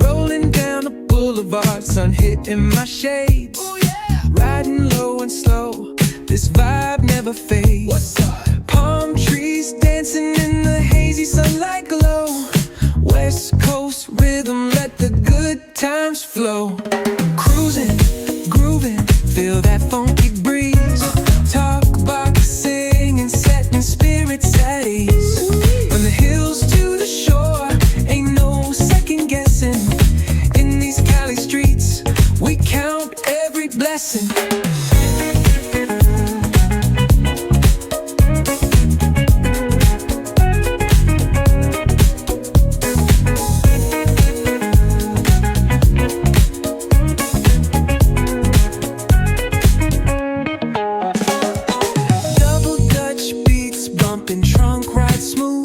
Rolling down the boulevard, sun hitting my shades. Riding low and slow, this vibe never fades. What's up? Palm trees dancing in the hazy sunlight glow. West Coast rhythm, let the good times flow. Cruising, grooving, feel that funky breeze. Talk about singing, setting spirits at ease. From the hills to the shore, ain't no second guessing. In these Cali streets, we count every blessing. Trunk ride smooth,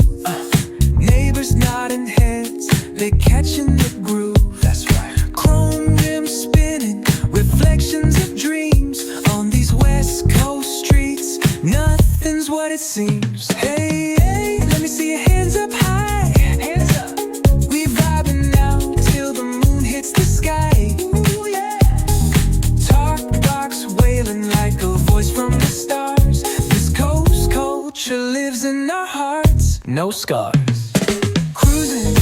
neighbors nodding heads, they catching the groove. That's right. Chrome rims spinning, reflections of dreams. On these West Coast streets, nothing's what it seems. Hey, hey, let me see your hands up high. Hands up. We vibing now till the moon hits the sky. Ooh, yeah. Talk box wailing like a voice from the stars. This coast culture lives in our hearts, No scars. cruising,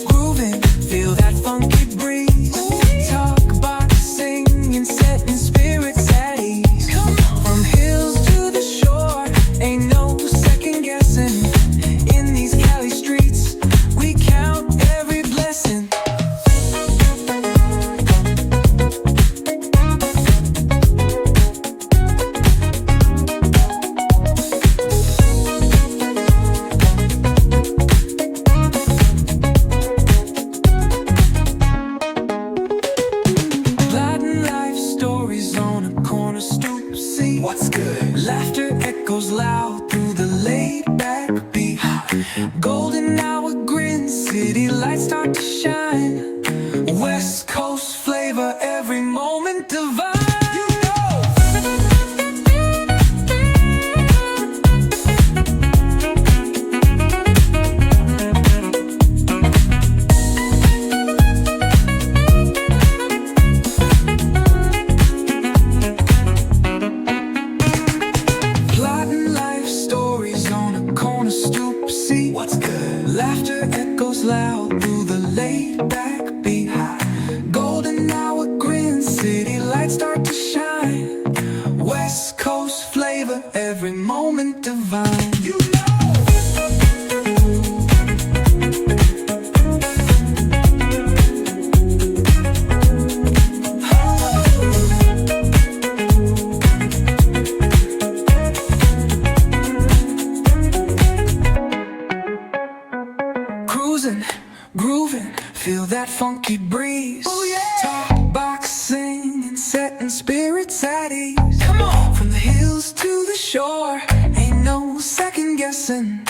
grooving, feel that funky breeze. Talk about singing, setting spirits at ease. From hills to the shore, ain't no second guessing. In these Cali streets, we count every blessing. What's good? Laughter echoes loud through the laid-back beat. Golden hour grin, city lights start to shine. West Coast flavor, every moment divine. What's good? Laughter echoes loud through the laid-back beat. Golden hour grin, city lights start to shine. West Coast flavor, every moment divine. You know. Cruising, grooving, feel that funky breeze. Oh yeah. Talk box singing, setting spirits at ease. Come on. From the hills to the shore, ain't no second guessing.